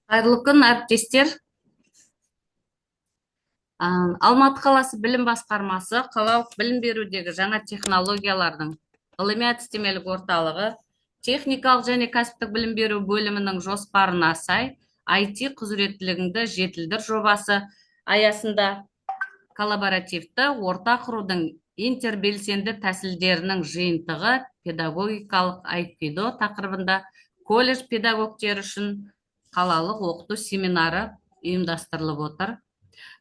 Қайырлы күн, әріптестер. Алматы қаласы білім басқармасы қалалық білім берудегі жаңа технологиялардың ғылыми-әдістемелік орталығы техникалық және кәсіптік білім беру бөлімінің жоспарына сай IT құзыреттілігіңді жетілдір жобасы аясында коллаборативті орта құрудың интербелсенді тәсілдерінің жиынтығы педагогикалық айкидо тақырыбында колледж педагогтері үшін қалалық оқыту семинары ұйымдастырылып отыр.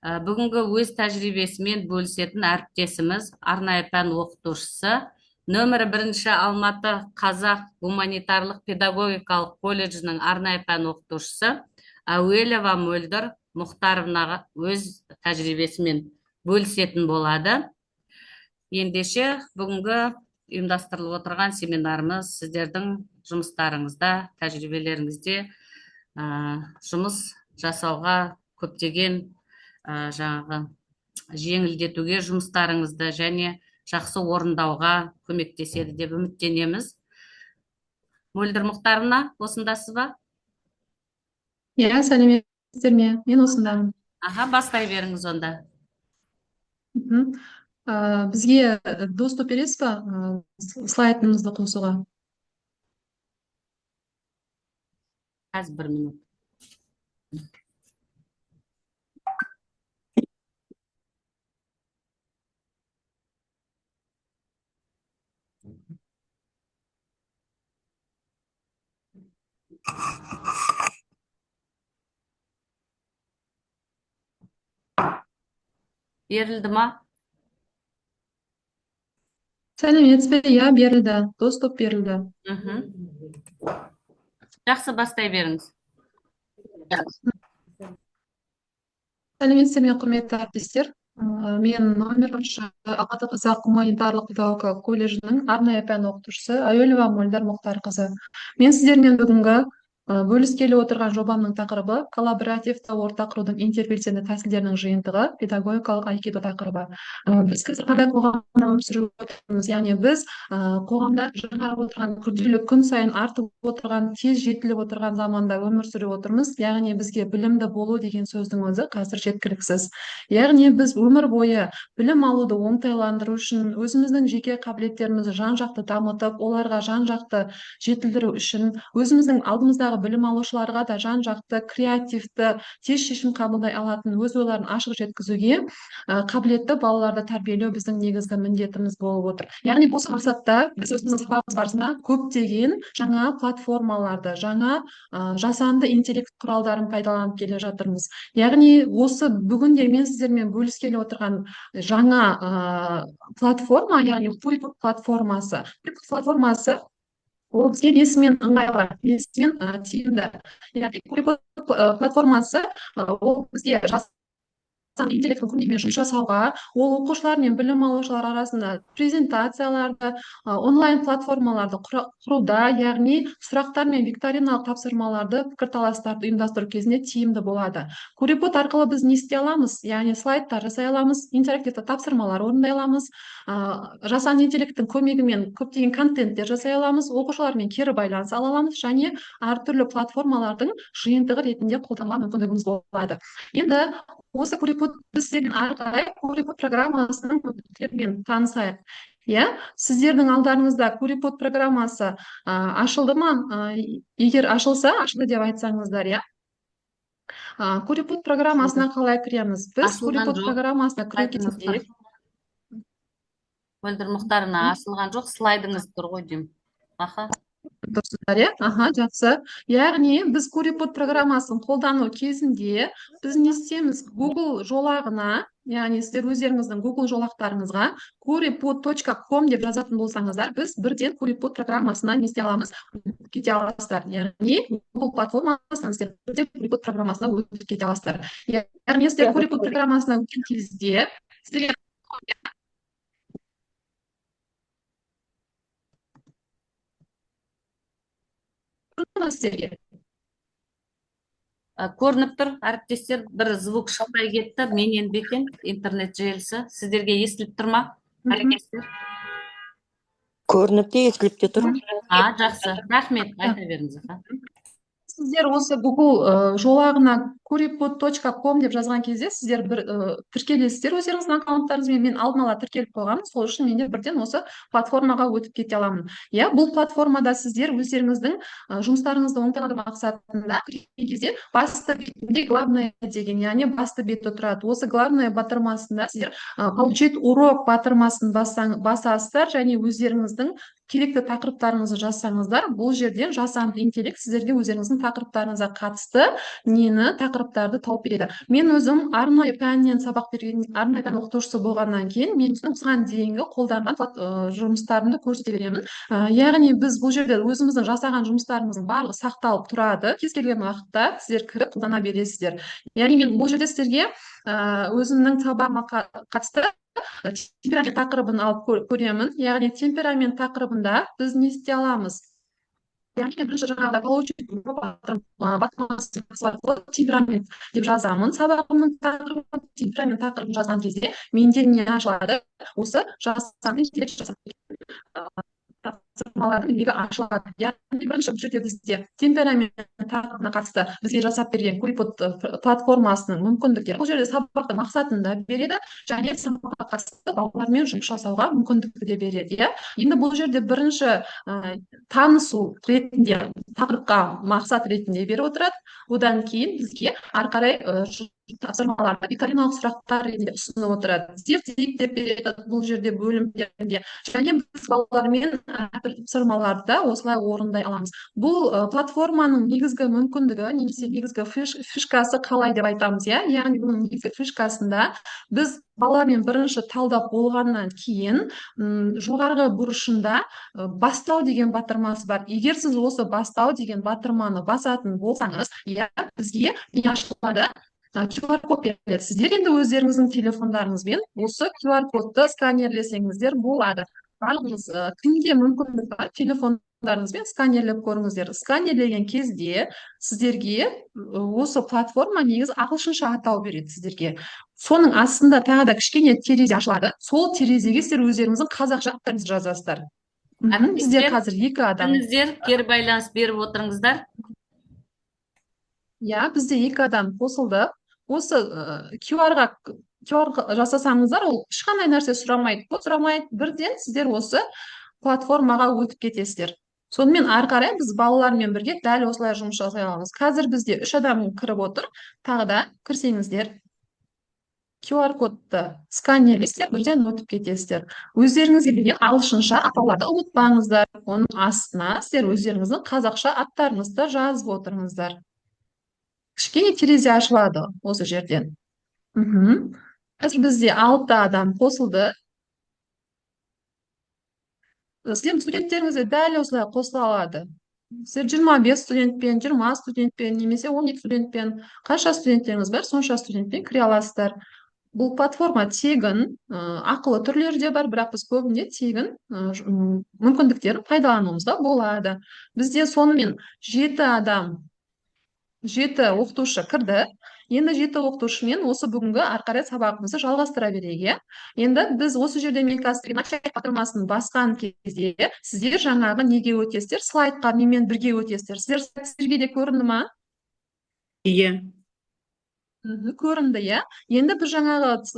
Бүгінгі өз тәжірибесімен бөлісетін әріптесіміз арнайы пән оқытушысы, нөмірі 1 Алматы қазақ гуманитарлық педагогикалық колледжінің арнайы пән оқытушысы Әуелова Мөлдір Мұхтаровнаға өз тәжірибесімен бөлісетін болады. Ендеше бүгінгі ұйымдастырылып отырған семинарымыз сіздердің жұмыстарыңызда, тәжірибелеріңізде жұмыс жасауға көптеген жаңағы жеңілдетуге жұмыстарыңызды және жақсы орындауға көмектеседі деп үміттенеміз. Мөлдір Мұхтаровна, осындасыз ба? Иә, сәлеметсіздер ме? Мен осындамын. Бастай беріңіз онда. Бізге доступ бересіз ба слайдымызды қосуға? Қазір 1 минут. Берілді ма? Сәлеметсіз бе? Иә, берілді. Доступ берілді. Жақсы, бастай беріңіз. Сәлеметсіздер ме, құрметті әріптестер? Мен нөмір 1 Алматы қазақ гуманитарлық педагогикалық колледжінің арнайы пән оқытушысы Әуелова Мөлдір Мұхтарқызы. Мен сіздермен бүгінгі бөліскелі отырған жобамның тақырыбы коллаборативті орта құрудың интербелсенді тәсілдерінің жиынтығы педагогикалық айкидо тақырыбы. Біз қазір қандай қоғамда өмір сүріп отырмыз, яғни біз қоғамда жаңарып отырған, күрделі күн сайын артып отырған, тез жетіліп отырған заманда өмір сүріп отырмыз. Яғни бізге білімді болу деген сөздің өзі қазір жеткіліксіз. Яғни біз өмір бойы білім алуды оңтайландыру үшін, өзіміздің жеке қабілеттерімізді жан-жақты дамытып, оларға жан-жақты жетілдіру үшін, өзіміздің алдымыздағы білім алушыларға да жан-жақты креативті тез шешім қабылдай алатын өз ойларын ашық жеткізуге қабілетті балаларды тәрбиелеу біздің негізгі міндетіміз болып отыр. Яғни осы мақсатта біз өзіміздің сабағымыз барысында көптеген жаңа платформаларды, жаңа жасанды интеллект құралдарын пайдаланып келе жатырмыз. Яғни осы бүгінде мен сіздермен бөліскелі отырған жаңа платформа, яғни Quripod платформасы. Quripod платформасы ол бізге несімен ыңғайлы, несімен тиімді. Яғни Quripod платформасы ол бізге интеллекттің көмегімен жұмыс жасауға, ол оқушылар мен білім алушылар арасында презентацияларды, онлайн платформаларды құруда, яғни сұрақтар мен викториналық тапсырмаларды, пікірталастарды ұйымдастыру кезінде тиімді болады. Quripod арқылы біз не істей аламыз? Яғни слайдтар жасай аламыз, интерактивті тапсырмалар орындай аламыз, жасанды интеллекттің көмегімен көптеген контенттер жасай аламыз, оқушылармен кері байланыс ала аламыз және әртүрлі платформалардың жиынтығы ретінде қолдануға мүмкіндігіміз болады. Енді осы Quripod бізден ары қарай Quripod программасының мүмкіндіктерімен танысайық. Иә, сіздердің алдарыңызда Quripod программасы ашылды ма? Егер ашылса, ашылды деп айтсаңыздар, иә. Quripod программасына қалай кіреміз? Біз Quripod программасына кіру керек. Мөлдір Мұхтаровна, ашылған жоқ, слайдыңыз тұр ғой деймін. Дұрыстар, иә? Жақсы. Яғни біз Quripod программасын қолдану кезінде біз не істейміз? Google жолағына, яғни сіздер өздеріңіздің Google жолақтарыңызға quripod.com деп жазатын болсаңыздар, біз бірден Quripod программасына не істей аламыз? Кете аласыздар. Яғни Google платформасынан сіздер бірден Quripod программасына өтіп кете аласыздар. Яғни сіздер Quripod программасына өткен кезде сіздерге көрініп тұр, әріптестер, бір звук шықпай кетті, менен бекен интернет желісі. Сіздерге естіліп тұр ма? Әріптестер? Көрініп те естіліп те тұр. Жақсы, рахмет, айта беріңіз. сіздер осы Google жолағына kuripod.com деп жазған кезде сіздер бір тіркелесіздер өздеріңіздің аккаунттарыңызбен. Мен алдын ала тіркеліп қойғанмын, сол үшін менде бірден осы платформаға өтіп кете аламын. Иә, бұл платформада сіздер өздеріңіздің жұмыстарыңызды оңтайландыру мақсатында кірген кезде басты бетінде главное деген, яғни басты бетте тұрады. Осы главное батырмасында сіздер получить урок батырмасын басасыздар және өздеріңіздің керекті тақырыптарыңызды жазсаңыздар, бұл жерден жасанды интеллект сіздерге өздеріңіздің тақырыптарыңызға қатысты тақырыптарды тауып береді. Мен өзім арнайы пәннен сабақ берген, арнайы пән оқытушысы болғаннан кейін, мен осыған дейінгі қолданған жұмыстарымды көрсете беремін. Яғни біз бұл жерде өзіміздің жасаған жұмыстарымыздың барлығы сақталып тұрады. Кез келген уақытта сіздер кіріп қолдана бересіздер. Яғни мен бұл жерде сіздерге өзімнің сабағыма қатысты темперамент тақырыбын алып көремін. Яғни темперамент тақырыбында біз не істей аламыз? Яғни бірінші жаңағыда получить темперамент деп жазамын. Сабағымның тақырыбын темперамент тақырыбын жазған кезде менде не ашылады? Осы жасанды интеллект тапсырмалардың легі ашылады. Яғни бірінші бұл жерде бізде темперамент тақырыбына қатысты бізге жасап берген Kuripod платформасының мүмкіндіктері. Бұл жерде сабақтың мақсатын да береді, және сабаққа қатысты балалармен жұмыс жасауға мүмкіндікті де береді. Енді бұл жерде бірінші танысу ретінде, тақырыпқа мақсат ретінде беріп отырады. Одан кейін бізге ары қарай тапсырмаларды викториналық сұрақтар ретінде ұсынып отырады. Зерттейік деп береді бұл жерде бөлімдерінде. Және біз балалармен тапсырмаларды осылай орындай аламыз. Бұл платформаның негізгі мүмкіндігі, немесе негізгі фишкасы қалай деп айтамыз, яғни бұның негізгі фишкасында біз балалармен бірінші талдап болғаннан кейін жоғарғы бұрышында бастау деген батырмасы бар. Егер сіз осы бастау деген батырманы басатын болсаңыз, бізге не ашылады? QR код беріледі. Сіздер енді өздеріңіздің телефондарыңызбен осы QR кодты сканерлесеңіздер болады. Барлығыңыз кімге мүмкіндік бар, телефондарыңызбен сканерлеп көріңіздер. Сканерлеген кезде сіздерге осы платформа негізі ағылшынша атау береді сіздерге. Соның астында тағы да кішкене терезе ашылады. Сол терезеге сіздер өздеріңіздің қазақша аттарыңызды жазасыздар. Біздер қазір 2 адам. Сіздер кері байланыс беріп отырыңыздар. Бізде 2 адам қосылды. Осы QR жасасаңыздар, ол ешқандай нәрсе сұрамайды. Бірден сіздер осы платформаға өтіп кетесіздер. Сонымен ары қарай біз балалармен бірге дәл осылай жұмыс жасай аламыз. Қазір бізде 3 адам кіріп отыр. Тағы да кірсеңіздер, QR кодты сканерлесіздер, бірден өтіп кетесіздер. Өздеріңізге берген ағылшынша атауларды ұмытпаңыздар. Оның астына сіздер өздеріңіздің қазақша аттарыңызды жазып отырыңыздар. Кішкене терезе ашылады осы жерден. Қазір бізде 6 адам қосылды. Сіздер студенттеріңізді дәл осылай қосыла алады. Сіздер 25 студентпен, 20 студентпен, немесе 12 студентпен, қанша студенттеріңіз бар, сонша студентпен кіре аласыздар. Бұл платформа тегін, ақылы түрлері де бар, бірақ біз көбінде тегін мүмкіндіктерін пайдалануымызда болады. Бізде сонымен 7 оқытушы кірді. Енді 7 оқытушымен осы бүгінгі ары қарай сабағымызды жалғастыра берейік. Енді біз осы жерде мен қазір начальник батырмасын басқан кезде сіздер жаңағы неге өтесіздер? Слайдқа менімен бірге өтесіздер. Сіздерге де көрінді ма? Көрінді, Енді біз жаңағы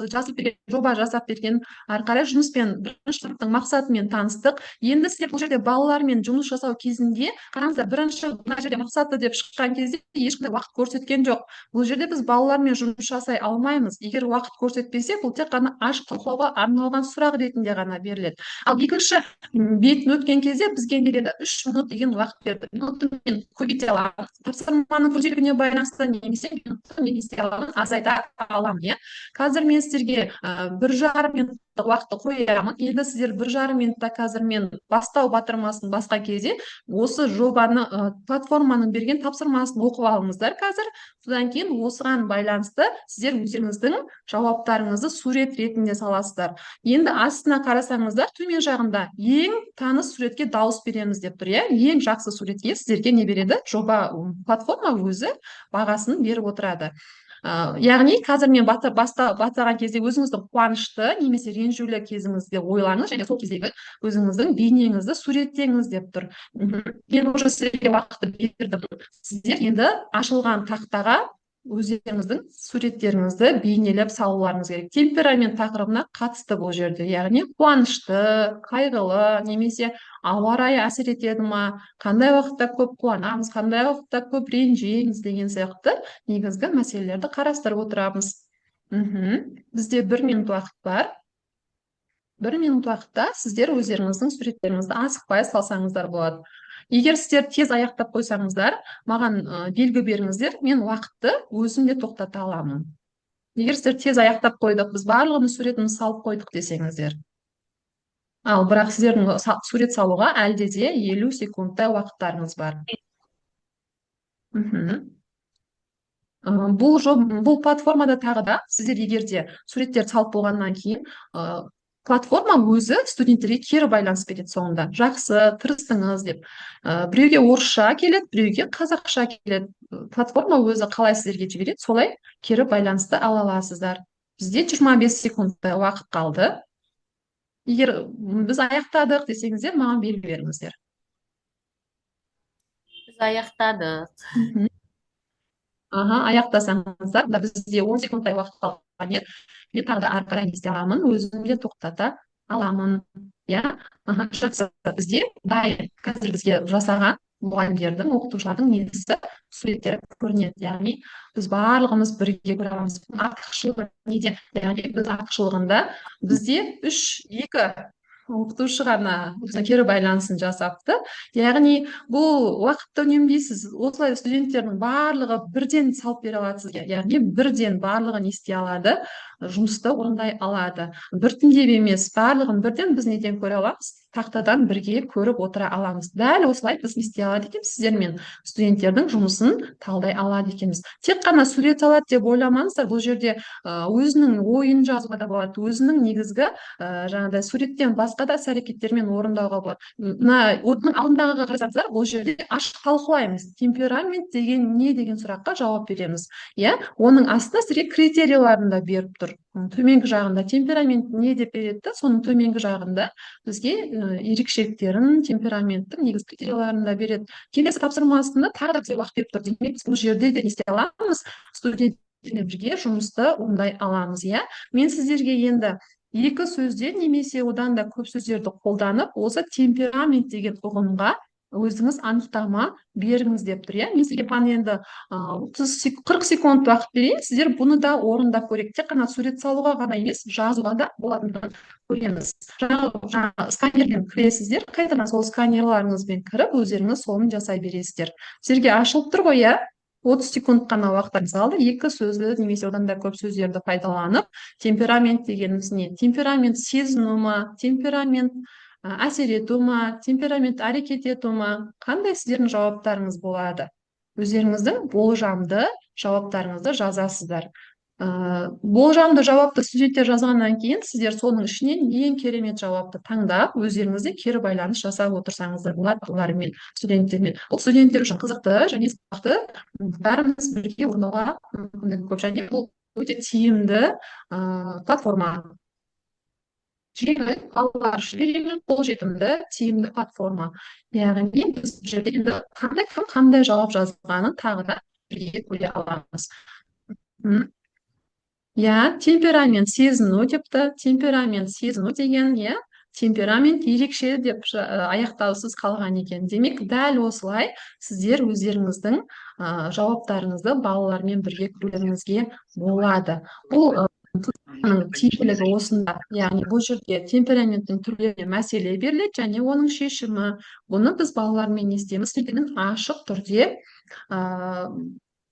жоба жасап берген ары қарай жұмыспен бірінші сыныптың мақсатымен таныстық. Енді сіздер бұл жерде балалармен жұмыс жасау кезінде, қараңыздар, бірінші мына жерде мақсаты деп шыққан кезде ешқандай уақыт көрсеткен жоқ. Бұл жерде біз балалармен жұмыс жасай алмаймыз. Егер уақыт көрсетпесе, бұл тек қана ашық талқылауға арналған сұрақ ретінде ғана беріледі. Ал екінші бетін өткен кезде бізге береді 3 минут деген уақыт берді. Минутты мен көбейте аламын. Тапсырманың күрделілігіне байланысты немесе минутты мен есте азайта аламын. Қазір мен сіздерге 1,5 минуттық уақытты қоямын. Енді сіздер 1,5 минутта қазір мен бастау батырмасын басқа кезде осы жобаны, платформаның берген тапсырмасын оқып алыңыздар қазір. Содан кейін осыған байланысты сіздер өздеріңіздің жауаптарыңызды сурет ретінде саласыздар. Енді астына қарасаңыздар, төмен жағында ең таныс суретке дауыс береміз деп тұр. Ең жақсы суретке сіздерге не береді? Жоба платформа өзі бағасын беріп отырады. яғни қазір мен бастаған кезде өзіңіздің қуанышты немесе ренжулі кезіңізде ойлаңыз және сол кездегі өзіңіздің бейнеңізді суреттеңіз деп тұр. Мен уже сіздерге уақытты бердім. Сіздер енді ашылған тақтаға өздеріңіздің суреттеріңізді бейнелеп салуларыңыз керек. Темперамент тақырыбына қатысты бұл жерде, яғни қуанышты, қайғылы немесе ауа райы әсер етеді ма, қандай уақытта көп қуанамыз, қандай уақытта көп ренжиміз деген сияқты негізгі мәселелерді қарастырып отырамыз. Бізде 1 минут уақыт бар. 1 минут уақытта сіздер өздеріңіздің суреттеріңізді асықпай салсаңыздар болады. Егер сіздер тез аяқтап қойсаңыздар, маған белгі беріңіздер, мен уақытты өзім де тоқтата аламын. Егер сіздер тез аяқтап қойдық, біз барлығымыз суретімізді салып қойдық десеңіздер. Ал бірақ сіздердің сурет салуға әлде де 50 секундтай уақыттарыңыз бар. Бұл платформада тағы да сіздер егер де суреттер салып болғаннан кейін платформа өзі студенттерге кері байланыс береді соңында. Жақсы, тырыстыңыз деп. Біреуге орысша келеді, біреуге қазақша келеді. Платформа өзі қалай сіздерге жібереді, солай кері байланысты ала аласыздар. Бізде 25 секундтай уақыт қалды. Егер біз аяқтадық десеңіздер, маған белгі беріңіздер. Біз аяқтадық. Аяқтасаңыздар, бізде 10 секундтай уақыт қалған еді. Мен тағы да ары қарай ести аламын, өзімде тоқтата аламын. Жақсы, бізде дайын қазір бізге жасаған мұғалімдердің, оқытушылардың негізгі суреттері көрінеді. Яғни біз барлығымыз бірге көре аламыз. Артықшылығы неде? Яғни біз артықшылығында бізде 2 оқытушы ғана кері байланысын жасапты. Яғни бұл уақытты үнемдейсіз. Осылай студенттердің барлығы бірден салып бере аласыз. Яғни бірден барлығын ести алады, жұмысты орындай алады. Біртіндеп емес, барлығын бірден біз неден көре аламыз? Тақтадан бірге көріп отыра аламыз. Дәл осылай біз ести алады екенбіз, сіздермен студенттердің жұмысын талдай алады екенбіз. Тек қана сурет салады деп ойламаңыздар. Бұл жерде өзінің ойын жазуға да болады, өзінің негізгі жаңағыдай суреттен басқа да іс-әрекеттермен орындауға болады. Оның алдындағыға қарасаңыздар, бұл жерде ашық талқылаймыз. Темперамент деген не деген сұраққа жауап береміз. Оның астына сізге критерияларын да беріп тұр. Төменгі жағында темперамент не деп береді, соның төменгі жағында бізге ерекшеліктерін, темпераменттің негізгі критерияларын да береді. Келесі тапсырмасында тағы да бізге уақыт беріп тұр. Демек, бұл жерде де не істей аламыз? Студенттермен бірге жұмысты орындай аламыз. Мен сіздерге енді 2 сөзден немесе одан да көп сөздерді қолданып, осы темперамент деген ұғымға өзіңіз анықтама беріңіз деп тұр. Мен сізге енді 40 секунд уақыт берейін, сіздер бұны да орындап көрейік. Тек қана сурет салуға ғана емес, жазуға да болатындығын көреміз. Жаңағы сканерден кіресіздер, қайтадан сол сканерларыңызбен кіріп, өздеріңіз соны жасай бересіздер. Сіздерге ашылып тұр ғой, 30 секунд қана уақыттарыңыз қалды. 2 сөзді немесе одан да көп сөздерді пайдаланып, темперамент дегеніміз не? Темперамент сезіну ма? Темперамент әсер ету ма, темперамент әрекет ету ма, қандай сіздердің жауаптарыңыз болады? Өздеріңіздің болжамды жауаптарыңызды жазасыздар. Болжамды жауапты студенттер жазғаннан кейін сіздер соның ішінен ең керемет жауапты таңдап, өздеріңізде кері байланыс жасап отырсаңыздар болады олармен, студенттермен. Бұл студенттер үшін қызықты және сабақты бәріміз бірге орындауға мүмкіндігі көп. Және бұл өте тиімді платформа. Жеңіл, балалар үшін жеңіл, қолжетімді, тиімді платформа. Яғни біз бұл жерде енді қандай жауап жазғанын тағы да бірге көре аламыз. Темперамент сезіну депті. Темперамент сезіну деген, темперамент ерекше деп аяқтаусыз қалған екен. Демек, дәл осылай сіздер өздеріңіздің жауаптарыңызды балалармен бірге көруіңізге болады. Бұл тиімділігі осында, яғни бұл жерде темпераменттің түрлеріне мәселе беріледі және оның шешімі. Бұны біз балалармен не істейміз? Ашық түрде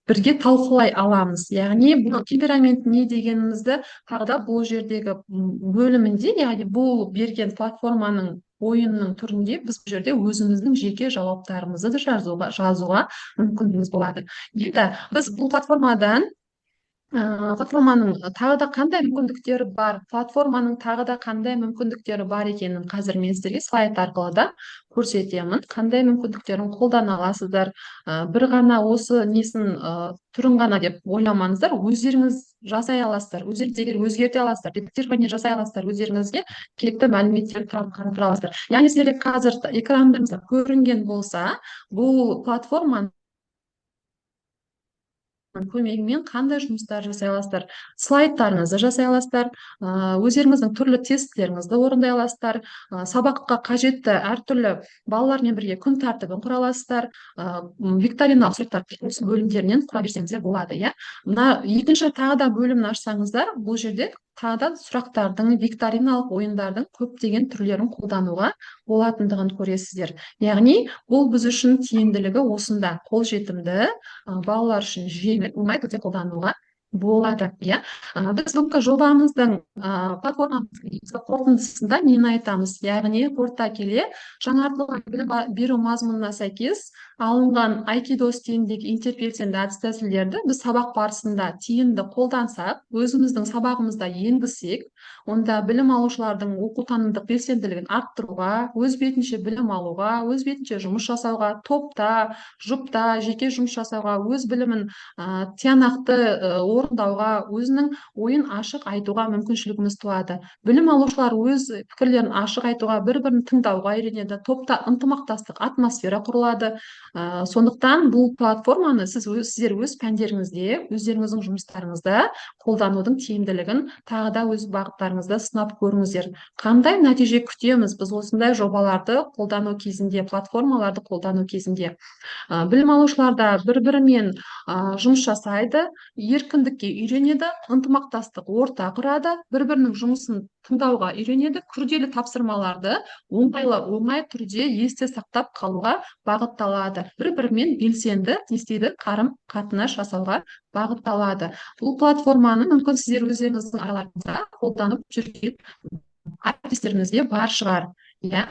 бірге талқылай аламыз. Яғни бұл темперамент не дегенімізді тағы да бұл жердегі бөлімінде, яғни бұл берген платформаның ойынның түрінде біз бұл жерде өзіміздің жеке жауаптарымызды жазуға мүмкіндігіміз болады. Енді біз бұл платформадан Платформаның тағы да қандай мүмкіндіктері бар, платформаның тағы да қандай мүмкіндіктері бар екенін қазір мен сіздерге слайд арқылы да көрсетемін. Қандай мүмкіндіктерін қолдана аласыздар. Бір ғана осы несін түрін ғана деп ойламаңыздар. Өздеріңіз жасай аласыздар. Өздеріңіз егер өзгерте аласыздар, редактирование жасай аласыздар, өздеріңізге керекті мәліметтерді қарастыра аласыздар. Яғни сіздерге қазір экрандарыңызда көрінген болса, бұл платформаның көмегімен қандай жұмыстар жасай аласыздар, слайдтарыңызды жасай аласыздар, өздеріңіздің түрлі тестілеріңізді орындай аласыздар, сабаққа қажетті әртүрлі балалармен бірге күн тәртібін құра аласыздар, викториналық сұрақтар осы бөлімдерінен құра берсеңіздер болады, иә. Мына екінші тағы да бөлімін ашсаңыздар, бұл жерде тағы да сұрақтардың, викториналық ойындардың көптеген түрлерін қолдануға болатындығын көресіздер. Яғни бұл біз үшін тиімділігі осында, қолжетімді, балалар үшін жеңіл, оңай түрде қолдануға болады, иә. Біз бүгінгі жобамыздың платформамыздың қорытындысында нені айтамыз? Яғни қорыта келе жаңартылған білім беру мазмұнына сәйкес алынған айкидо стиліндегі интербелсенді әдіс тәсілдерді біз сабақ барысында тиімді қолдансақ, өзіміздің сабағымызда енгізсек, онда білім алушылардың оқу-танымдық белсенділігін арттыруға, өз бетінше білім алуға, өз бетінше жұмыс жасауға, топта, жұпта, жеке жұмыс жасауға, өз білімін тиянақты орындауға, өзінің ойын ашық айтуға мүмкіншілігіміз туады. Білім алушылар өз пікірлерін ашық айтуға, бір-бірін тыңдауға үйренеді, топта ынтымақтастық атмосфера құрылады. Сондықтан бұл платформаны сіздер өз пәндеріңізде, өздеріңіздің жұмыстарыңызда қолданудың тиімділігін тағы да өз бағыттарыңызда сынап көріңіздер. Қандай нәтиже күтеміз біз осындай жобаларды қолдану кезінде, платформаларды қолдану кезінде? Білім алушыларда бір-бірімен жұмыс жасайды, еркіндікке үйренеді, ынтымақтастық орта құрады, бір-бірінің жұмысын тыңдауға үйренеді, күрделі тапсырмаларды оңай түрде есте сақтап қалуға бағытталады, бір-бірімен белсенді қарым-қатынас жасауға бағытталады. Бұл платформаны мүмкін сіздер өздеріңіздің араларыңызда қолданып жүрген әріптестеріңізде бар шығар, иә.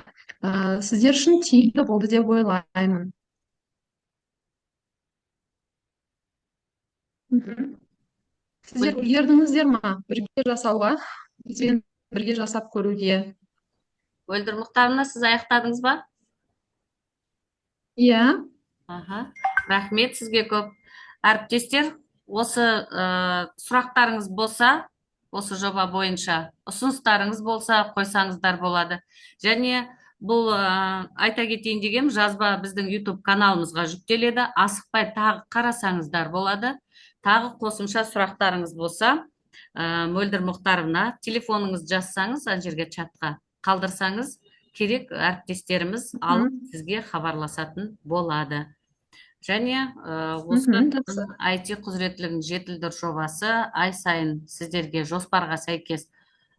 Сіздер үшін тиімді болды деп ойлаймын. Сіздер үлгердіңіздер ма бірге жасауға, бізбен бірге жасап көруге? Мөлдір Мұхтаровна, сіз аяқтадыңыз ба? Иә. Рахмет сізге көп. Әріптестер, осы сұрақтарыңыз болса, осы жоба бойынша ұсыныстарыңыз болса, қойсаңыздар болады. Және бұл айта кетейін дегем, жазба біздің YouTube каналымызға жүктеледі. Асықпай тағы қарасаңыздар болады. Тағы қосымша сұрақтарыңыз болса, Мөлдір Мұхтаровна, телефоныңыз жазсаңыз, ана жерге чатқа қалдырсаңыз, керек әріптестеріміз алып сізге хабарласатын болады. Және осы IT құзыреттілігін жетілдір жобасы ай сайын сіздерге жоспарға сәйкес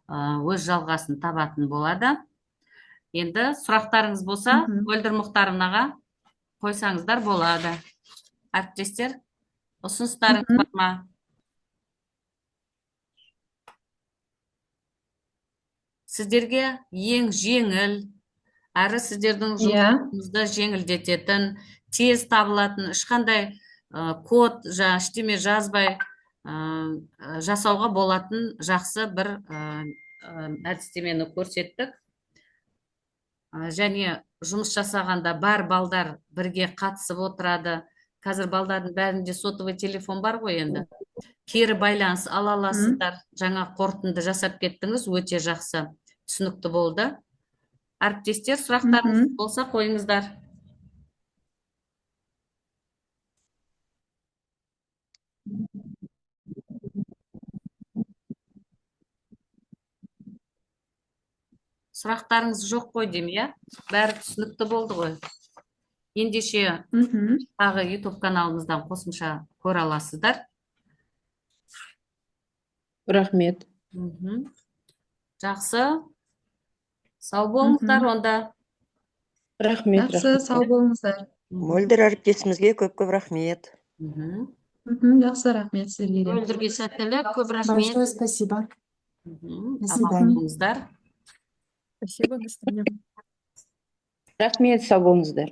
өз жалғасын табатын болады. Енді сұрақтарыңыз болса, Мөлдір Мұхтаровнаға қойсаңыздар болады. Әріптестер, ұсыныстарыңыз бар ма? Сіздерге ең жеңіл, әрі сіздердің жұмысыңызды жеңілдететін, тез табылатын, ешқандай код, ештеме жазбай жасауға болатын жақсы бір әдістемені көрсеттік. Және жұмыс жасағанда бар балдар бірге қатысып отырады. Қазір балдардың бәрінде сотовый телефон бар ғой енді. Кері байланыс ала аласыздар. Жаңа қорытынды жасап кеттіңіз, өте жақсы, түсінікті болды. Әріптестер, сұрақтарыңыз болса қойыңыздар. Сұрақтарыңыз жоқ қой деймін, иә? Бәрі түсінікті болды ғой. Ендеше тағы YouTube каналымыздан қосымша көре аласыздар. Рахмет. Жақсы. Сау болыңыздар онда. Рахмет. Жақсы, сау болыңыздар. Мөлдір әріптесімізге көп-көп рахмет. Жақсы, рахмет сіздерге де. Мөлдірге сәттілік, көп рахмет. Большое спасибо. Аман болыңыздар. Спасибо, до свидания. Рахмет, сау болыңыздар.